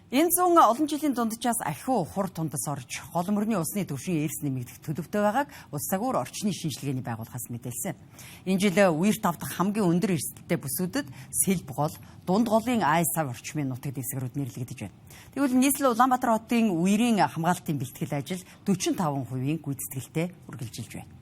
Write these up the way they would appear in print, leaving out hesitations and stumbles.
Энэ зүүн олон жилийн дунджаас ахиу хур тундас орж, гол мөрний усны түвшин эрс нэмэгдэх төлөвтэй байгааг Улс цагуур орчны шинжилгээний байгууллагаас мэдээлсэн. Энэ жил үерт авдах хамгийн өндөр эрсдэлтэй бүсүүдэд сэлб гол, дунд голын АС орчмын нутаг дэвсгэрүүд нэрлэгдэж байна. Тэгвэл нийслэл Улаанбаатар хотын үерийн хамгаалтын бэлтгэл ажил 45% гүйцэтгэлтэй үргэлжилж байна.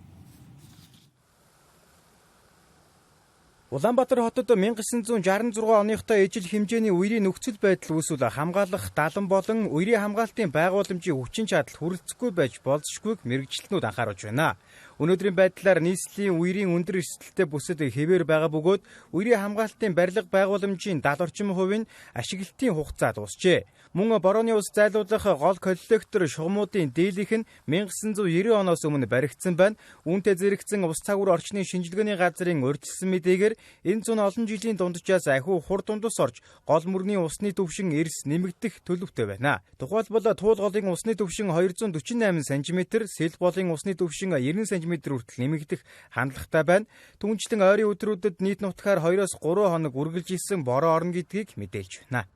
Улаанбаатар хотод 1966 оныхтой ижил хэмжээний үерийн нөхцөл байдал үүсвэл хамгаалах далан болон үерийн хамгаалтын байгууламжийн хүчин чадал хүрэлцэхгүй байж болзошгүйг мэрэгчлэнүүд анхааруулж байна. Өнөөдрийн байдлаар нийслэлийн үерийн өндөр эрсдэлтэй бүсэд хэвээр байгаа бөгөөд үерийн хамгаалтын барилга байгууламжийн 70 орчим хувийн ашиглалтын хугацаа дуусжээ. Мөн борооны ус зайлуулах гол коллектор шугамуудын дийлэнх нь 1990 оноос өмнө баригдсан байна. Үүнтэй зэрэгцэн Улс цагуур орчны шинжилгээний газрын урьдчилсан мэдээгээр энэ зүүн олон жилийн дунджаас ахиу хур тундас орж гол мөрний усны түвшин эрс нэмэгдэх төлөвтэй байна. Тухайлбал туул голын усны түвшин 248 см, сэлб голын усны түвшин 90 см хүртэл нэмэгдэх хандлагатай байна. Түүнчлэн ойрын өдрүүдэд нийт нутгаар 2-3 хоног үргэлжилсэн бороо орно гэдгийг мэдээлж байна.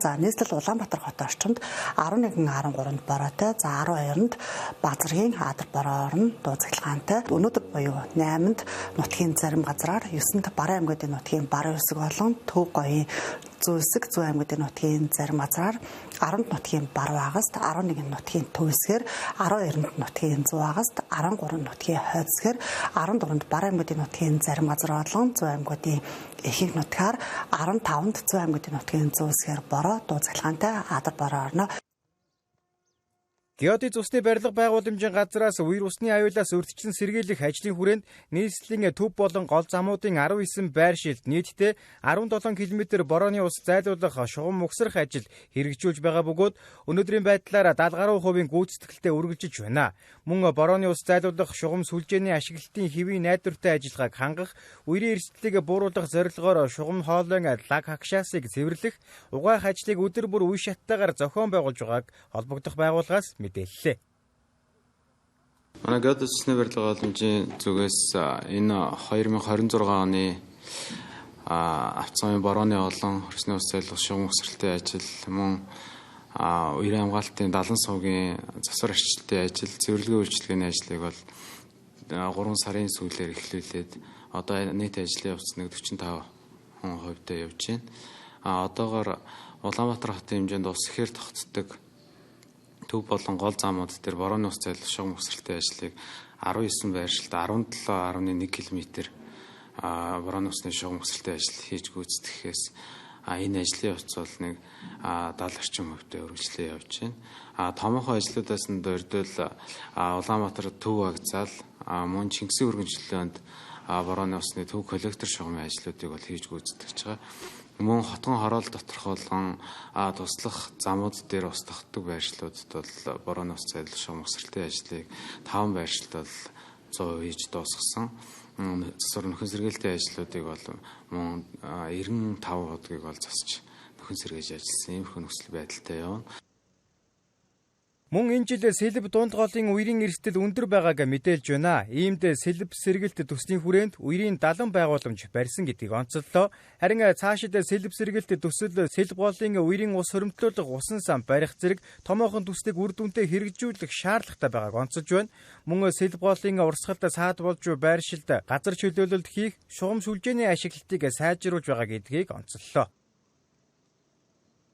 За нийслэл Улаанбаатар хот орчинд 11-13-нд бороотой, за 12-нд Базаргийн Адар бороо орно дууцахилгаантай. Өнөөдөр буюу 8-нд нутгийн зарим газраар, 9-нд Баруун аймагуудын нутгийн баруун хэсэг болон Төв говийн зүүн хэсэг, зүүн аймагуудын нутгийн зарим газраар, 10-нд нутгийн баруун хагаст, 11-нд нутгийн төв хэсгээр, 12-нд нутгийн зүүн хагаст, 13-нд нутгийн хойд хэсгээр, 14-нд Баруун аймагуудын нутгийн зарим газар болон зүүн аймагуудын ихэнх нутгаар, 15-нд зүүн аймагуудын нутгийн зүүн хэсгээр бороо дууцахилгаантай Адар бороо орно. Геодез усны барилга байгууламжийн газраас үер усны аюулаас урьдчилан сэргийлэх ажлын хүрээнд нийслэлийн төв болон гол замуудын 19 байр шилд нийтдээ 17 км борооны ус зайлуулах шугам угсрах ажил хэрэгжүүлж байгаа бөгөөд өнөөдрийн байдлаар 70% гүйцэтгэлтэй үргэлжиж байна. Мөн борооны ус зайлуулах шугам сүлжээний ашиглалтын хэвийн найдвартай ажиллагааг хангах, үерийн эрсдлийг бууруулах зорилгоор шугам хоолойн лаг хагшаасыг цэвэрлэх, угаах ажлыг өдөр бүр үе шаттайгаар зохион байгуулж байгааг холбогдох байгууллагаас мэдээллээ. Манай геодез усны барилга боломжийн зүгээс энэ 2026 оны авцгын борооны олон хөрсний ус зайлуулах шугам угсралтын ажил, мөн үерийн хамгаалтын 70 сувгийн засвар арчилтын ажил, цэвэрлэгийн үйлчилгээний ажлыг бол 3 сарын сүүлээр эхлүүлээд одоо нийт ажлын явц нэг 45% явж байна. Одоогоор Улаанбаатар хотын хэмжээнд ус ихээр тогтдог төв болон гол замууд дээр борооны ус зайлуулах шугам угсралтын ажлыг 19 байршилд 17.1 км борооны усны шугам угсралтын ажил хийж гүйцэтгэхээс энэ ажлын явц бол нэг 70 орчим хувьтай үргэлжлээ явж байна. Томоохон ажлуудаас нь дөрдөл Улаанбаатар төв вокзал, мөн Чингисийн үргэнчлэлд борооны усны төв коллектор шугамын ажлуудыг бол хийж гүйцэтгэж байгаа. Мөн хотгон хороол доторх болон туслах замууд дээр ус тогтдог байршлуудад бол борооны ус зайлуулах шугам угсралтын ажлыг 5 байршилд бол 100% хийж дуусгасан. Засвар нөхөн сэргээлтийн ажлуудыг бол мөн 95 удгийг бол засч нөхөн сэргээж ажилласан иймэрхүү нөхцөл байдалтай явна. Мөн энэ жил сэлб дунд голын үерийн эрсдэл өндөр байгааг мэдээлж байна. Иймд сэлб сэргэлт төслийн хүрээнд үерийн далан байгууламж барьсан гэдгийг онцоллоо. Харин цаашид сэлб сэргэлт төсөл сэлб голын үерийн ус хөрөмтлүүлэх усан сан барих зэрэг томоохон төслийг үр дүнтэй хэрэгжүүлэх шаардлагатай байгааг онцолж байна. Мөн сэлб голын урсгалд саад болж байр шилд газар чөлөөлөлт хийх, шугам сүлжээний ашиглалтыг сайжруулж байгаа гэдгийг онцоллоо.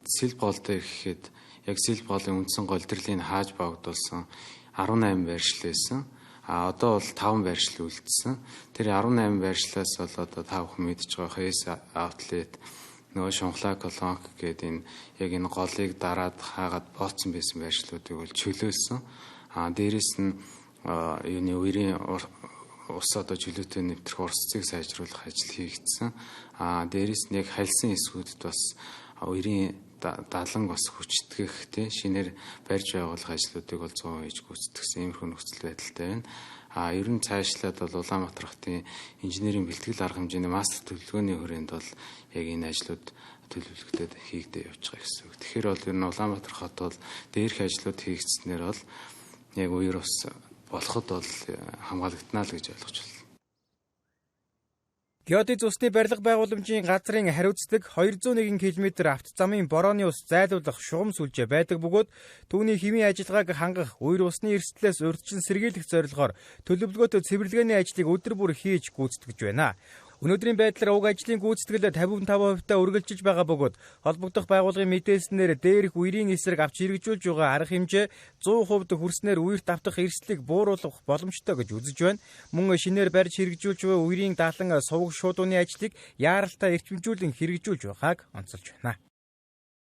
Сэлб голтой ирэхэд яг сэлб голын үндсэн голдролыг хааж богдуулсан 18 байршил байсан. Одоо бол 5 байршил үлдсэн. Тэр 18 байршлаас бол одоо та бүхэн мэдж байгаа Хэс аутлет, нөгөө Шунхлаа колонк гэдэг энэ яг энэ голыг дараад хаагаад бооцсон байсан байршлуудыг бол чөлөөлсөн. Дээрээс нь юуны үерийн ус одоо чөлөөтэй нэвтрэх урсцыг сайжруулах ажил хийгдсэн. Дээрээс нь яг хальсан эсгүүдэд бас үерийн далан бас хүчтгэх шинээр барьж байгуулах ажлуудыг бол 100% хийж гүйцэтгсэн иймэрхүү нөхцөл байдалтай байна. Ер нь цаашлаад бол Улаанбаатар хотын инженерийн бэлтгэл арга хэмжээний мастер төлөвлөгөөний хүрээнд бол яг энэ ажлууд төлөвлөгдөд хийгдэж явж байгаа гэсэн үг. Тэгэхээр бол ер нь Улаанбаатар хот бол дээрх ажлууд хийгдснээр бол яг үер ус болоход бол хамгаалагдана л гэж ойлгож байна. Геодез усны барилга байгууламжийн газрын хариуцдаг 201 км авто замын борооны ус зайлуулах шугам сүлжээ байдаг бөгөөд түүний хэмийн ажиллагааг хангах, уур усны эрсдлээс урьдчилан сэргийлэх зорилгоор төлөвлөгөөтэй цэвэрлэгээний ажлыг өдөр бүр хийж гүйцэтгэж байна. Өнөөдрийн байдлаар уг ажлын гүйцэтгэл 55% үргэлжилж байгаа бөгөөд холбогдох байгууллагын мэдээлснээр дээрх үерийн эсрэг авч хэрэгжүүлж байгаа арга хэмжээ 100% хүрснээр үерт автах эрсдлийг бууруулах боломжтой гэж үзэж байна. Мөн шинээр барьж хэрэгжүүлж байгаа үерийн даалан сувг шуудууны ажлыг яаралтай эрчимжүүлэн хэрэгжүүлж байгааг онцолж байна.